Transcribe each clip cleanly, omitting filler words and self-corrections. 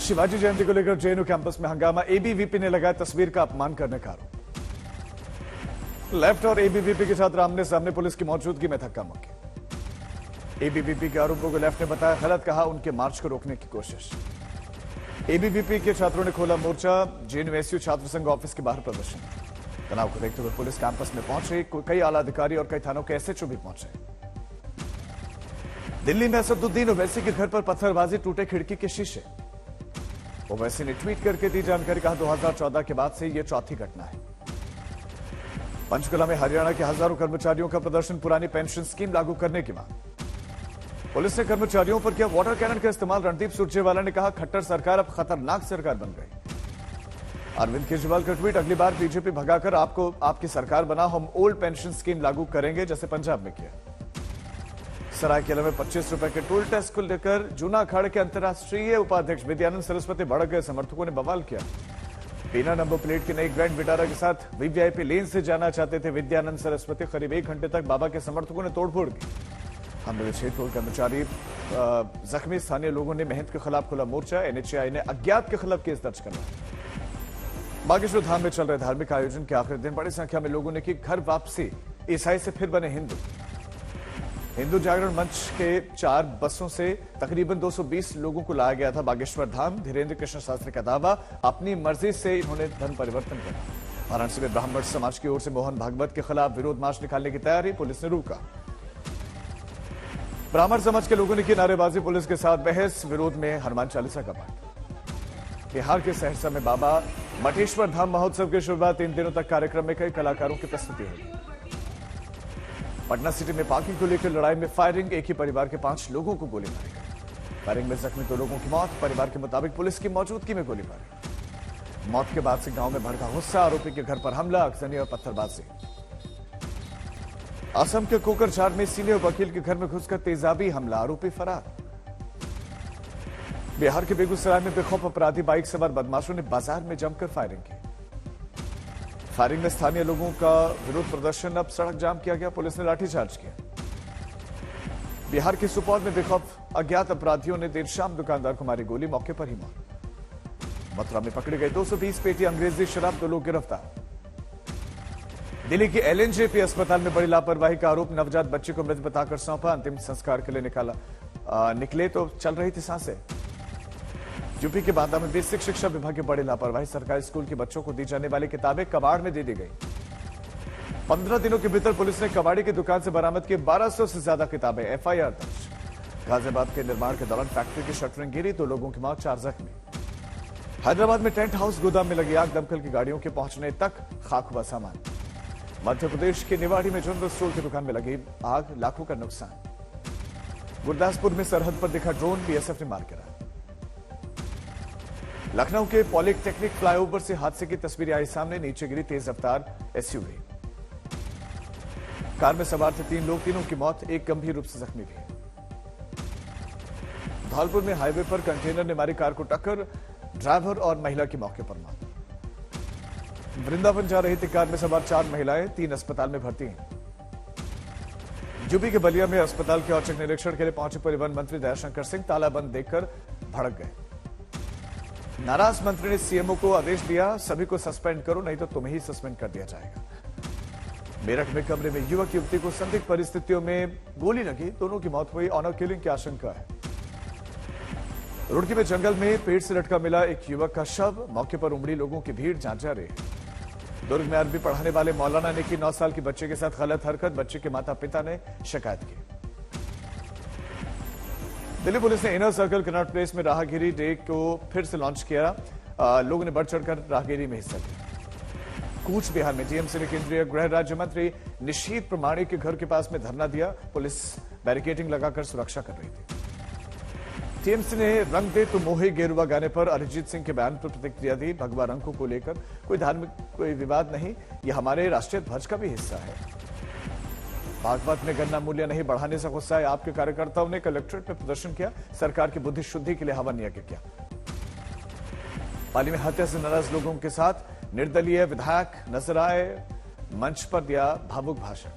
शिवाजी जयंती को लेकर JNU campus में हंगामा। एबीवीपी ने लगाया तस्वीर का अपमान करने का आरोप। लेफ्ट और एबीवीपी के साथ आमने सामने, पुलिस की मौजूदगी में धक्का मुक्की। एबीवीपी के आरोपों को लेफ्ट ने बताया गलत, कहा उनके मार्च को रोकने की कोशिश। एबीवीपी के छात्रों ने खोला मोर्चा, जेएनयू छात्र संघ ऑफिस के बाहर प्रदर्शन। तनाव को देखते हुए पुलिस कैंपस में पहुंचे, कई आला अधिकारी और कई थानों के एसएचओ भी पहुंचे। दिल्ली में असदुद्दीन ओवैसी के घर पर पत्थरबाजी, टूटे खिड़की के शीशे। ओवैसी ने ट्वीट करके दी जानकारी, कहा 2014 के बाद से यह चौथी घटना है। पंचकुला में हरियाणा के हजारों कर्मचारियों का प्रदर्शन, पुरानी पेंशन स्कीम लागू करने की मांग। पुलिस ने कर्मचारियों पर किया वाटर कैनन का इस्तेमाल। रणदीप सुरजेवाला ने कहा खट्टर सरकार अब खतरनाक सरकार बन गई। अरविंद केजरीवाल का ट्वीट, अगली बार बीजेपी भगाकर आपको आपकी सरकार बना, हम ओल्ड पेंशन स्कीम लागू करेंगे जैसे पंजाब में किया। सरायकेला में 25 रुपए के टोल टैक्स को लेकर जूना अखाड़े के अंतर्राष्ट्रीय उपाध्यक्ष विद्यानंद सरस्वती भड़क गए, समर्थकों ने बवाल किया। बिना नंबर प्लेट के नई ग्रैंड विटारा के साथ वीवीआईपी लेन से जाना चाहते थे विद्यानंद सरस्वती। करीब 1 घंटे तक बाबा के समर्थकों ने तोड़फोड़ की। हमले में 6 टोल कर्मचारी जख्मी। स्थानीय लोगों ने महंत के खिलाफ खोला मोर्चा। एनएचएआई ने अज्ञात के खिलाफ केस दर्ज करवाया। बागेश्वर धाम में चल रहे धार्मिक आयोजन के आखिरी दिन बड़ी संख्या में लोगों ने की घर वापसी। ईसाई से फिर बने हिंदू। हिंदू जागरण मंच के 4 बसों से तकरीबन 220 लोगों को लाया गया था बागेश्वर धाम। धीरेन्द्र कृष्ण शास्त्री का दावा, अपनी मर्जी से इन्होंने धर्म परिवर्तन किया। वाराणसी में ब्राह्मण समाज की ओर से मोहन भागवत के खिलाफ विरोध मार्च निकालने की तैयारी, पुलिस ने रोका। ब्राह्मण समाज के लोगों ने की नारेबाजी, पुलिस के साथ बहस। विरोध में हनुमान चालीसा का पाठ। बिहार के सहरसा में बाबा मटेश्वर धाम महोत्सव की शुरुआत। 3 दिनों तक कार्यक्रम में कई कलाकारों की प्रस्तुति होगी। पटना सिटी में पार्किंग को लेकर लड़ाई में फायरिंग, एक ही परिवार के 5 लोगों को गोली मारी गई। फायरिंग में जख्मी 2 लोगों की मौत। परिवार के मुताबिक पुलिस की मौजूदगी में गोली मारी। मौत के बाद से गांव में भड़का गुस्सा, आरोपी के घर पर हमला, अगजनी और पत्थरबाजी। असम के कोकरझार में सीनियर वकील के घर में घुसकर तेजाबी हमला, आरोपी फरार। बिहार के बेगूसराय में बेखौफ अपराधी बाइक सवार बदमाशों ने बाजार में जमकर फायरिंग की। फायरिंग में स्थानीय लोगों का विरोध प्रदर्शन, अब सड़क जाम किया गया, पुलिस ने लाठीचार्ज किया। बिहार के सुपौल में बेखौफ अज्ञात अपराधियों ने देर शाम दुकानदार को मारी गोली, मौके पर ही मौत। मथुरा में पकड़े गए 220 पेटी अंग्रेजी शराब, 2 लोग गिरफ्तार। दिल्ली के एलएनजेपी अस्पताल में बड़ी लापरवाही का आरोप, नवजात बच्चे को मृत बताकर सौंपा, अंतिम संस्कार के लिए निकले तो चल रही थी सांसें। यूपी के बांदा में बेसिक शिक्षा विभाग की बड़ी लापरवाही, सरकारी स्कूल के बच्चों को दी जाने वाली किताबें कबाड़ में दे दी गई। 15 दिनों के भीतर पुलिस ने कबाड़ी की दुकान से बरामद की 1200 से ज्यादा किताबें, एफआईआर दर्ज। गाजियाबाद के निर्माण के दौरान फैक्ट्री की शटरिंग गिरी, 2 लोगों की मौत, 4 जख्मी। हैदराबाद में टेंट हाउस गोदाम में लगी आग, दमकल की गाड़ियों के पहुंचने तक खाक हुआ सामान। मध्य प्रदेश के निवाड़ी में जनरल स्टोर की दुकान में लगी आग, लाखों का नुकसान। गुरदासपुर में सरहद पर दिखा ड्रोन, बीएसएफ ने मार गिराया। लखनऊ के पॉलिटेक्निक फ्लाईओवर से हादसे की तस्वीरें आई सामने, नीचे गिरी तेज रफ्तार एसयूवी। कार में सवार थे 3 लोग, तीनों की मौत, एक गंभीर रूप से जख्मी भी। धौलपुर में हाईवे पर कंटेनर ने मारी कार को टक्कर, ड्राइवर और महिला की मौके पर मौत। वृंदावन जा रही थी कार में सवार 4 महिलाएं, 3 अस्पताल में भर्ती हैं। यूपी के बलिया में अस्पताल के औचक निरीक्षण के लिए पहुंचे परिवहन मंत्री दयाशंकर सिंह, तालाबंद देखकर भड़क गए। नाराज मंत्री ने सीएमओ को आदेश दिया, सभी को सस्पेंड करो नहीं तो तुम्हें ही सस्पेंड कर दिया जाएगा। मेरठ में कमरे में युवक युवती को संदिग्ध परिस्थितियों में गोली लगी, दोनों की मौत हुई, ऑनर किलिंग की आशंका है। रुड़की में जंगल में पेड़ से लटका मिला एक युवक का शव, मौके पर उमड़ी लोगों की भीड़, जांच जारी है। दुर्ग में अरबी पढ़ाने वाले मौलाना ने की 9 साल की बच्चे के साथ गलत हरकत, बच्चे के माता पिता ने शिकायत की। दिल्ली पुलिस ने इनर सर्कल कनॉट प्लेस में राहगिरी डे को फिर से लॉन्च किया, लोगों ने बढ़ चढ़कर राहगिरी में हिस्सा लिया। कूच बिहार में टीएमसी ने केंद्रीय गृह राज्य मंत्री निशीथ प्रमाणिक के घर के पास में धरना दिया, पुलिस बैरिकेडिंग लगाकर सुरक्षा कर रही थी। टीएमसी ने रंग दे तो मोहे गेरुआ गाने पर अरिजीत सिंह के बयान पर प्रतिक्रिया दी, भगवा रंगों को लेकर कोई धार्मिक कोई विवाद नहीं, यह हमारे राष्ट्रीय ध्वज का भी हिस्सा है। बागपत में गन्ना मूल्य नहीं बढ़ाने से गुस्सा है, आपके कार्यकर्ताओं ने कलेक्ट्रेट में प्रदर्शन किया, सरकार की बुद्धि शुद्धि के लिए हवन यज्ञ किया। पाली में हत्या से नाराज लोगों के साथ निर्दलीय विधायक नजर आए, मंच पर दिया भावुक भाषण।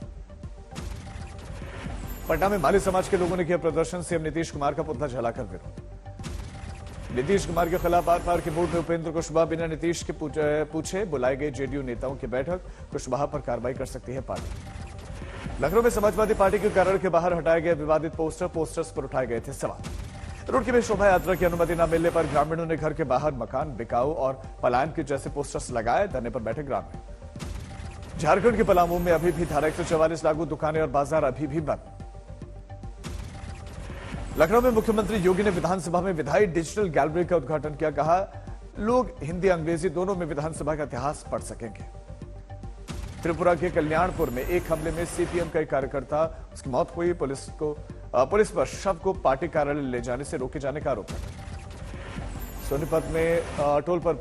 पटना में माली समाज के लोगों ने किया प्रदर्शन, सीएम नीतीश कुमार का पुतला जलाकर विरोध। नीतीश कुमार के खिलाफ आर पार के बोर्ड में उपेंद्र कुशवाहा बिना नीतीश के पूछे बुलाए गए जेडीयू नेताओं की बैठक। कुशवाहा पर कार्रवाई कर सकती है पार्टी। लखनऊ में समाजवादी पार्टी के कारण के बाहर हटाए गए विवादित पोस्टर्स पर उठाए गए थे सवाल। रुड़की में शोभा यात्रा की अनुमति न मिलने पर ग्रामीणों ने घर के बाहर मकान बिकाऊ और पलायन के जैसे पोस्टर्स लगाए। धरने पर बैठे ग्रामीण। झारखंड के पलामू में अभी भी धारा 144 लागू, दुकानें और बाजार अभी भी बंद। लखनऊ में मुख्यमंत्री योगी ने विधानसभा में विधायी डिजिटल गैलरी का उद्घाटन किया। कहा, लोग हिंदी अंग्रेजी दोनों में विधानसभा का इतिहास पढ़ सकेंगे। त्रिपुरा के कल्याणपुर में एक हमले में सीपीएम का एक कार्यकर्ता उसकी मौत हुई। पुलिस पर शव को पार्टी कार्यालय ले जाने से रोके जाने का आरोप है। सोनीपत में टोल पर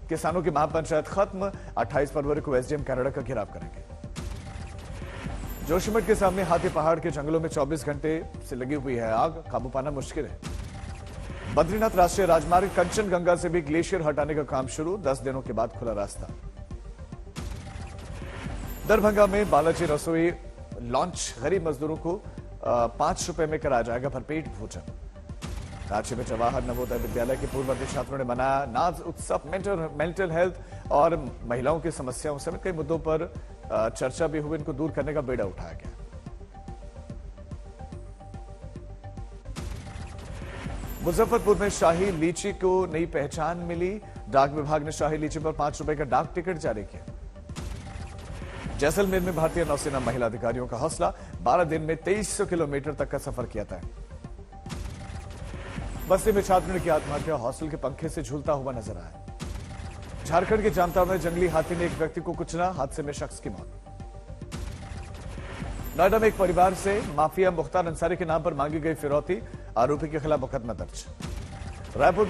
किसानों की महापंचायत खत्म। 28 फरवरी को एसडीएम कैनेडा का घेराव करेंगे। जोशीमठ के सामने हाथी पहाड़ के जंगलों में 24 घंटे से लगी हुई है आग, काबू पाना मुश्किल है। बद्रीनाथ राष्ट्रीय राजमार्ग कंचनगंगा से भी ग्लेशियर हटाने का काम शुरू। 10 दिनों के बाद खुला रास्ता। दरभंगा में बालाजी रसोई लॉन्च। गरीब मजदूरों को 5 रुपए में कराया जाएगा भरपेट भोजन। रांची में जवाहर नवोदय विद्यालय के पूर्ववर्ती छात्रों ने मनाया नाज उत्सव। मेंटल हेल्थ और महिलाओं की समस्याओं समेत कई मुद्दों पर चर्चा भी हुई। इनको दूर करने का बेड़ा उठाया गया। मुजफ्फरपुर में शाही लीची को नई पहचान मिली। डाक विभाग ने शाही लीची पर 5 रुपए का डाक टिकट जारी किया। जैसलमेर में भारतीय नौसेना महिला अधिकारियों का हौसला। 12 दिन में 2300 किलोमीटर तक का सफर किया था। बस्ती में छात्र ने की आत्महत्या। हॉस्टल के पंखे से झूलता हुआ नजर आया। झारखंड के जामताड़ा में जंगली हाथी ने एक व्यक्ति को कुचला। हादसे में शख्स की मौत। नोएडा में एक परिवार से माफिया मुख्तार अंसारी के नाम पर मांगी गई फिरौती। आरोपी के खिलाफ मुकदमा दर्ज। रायपुर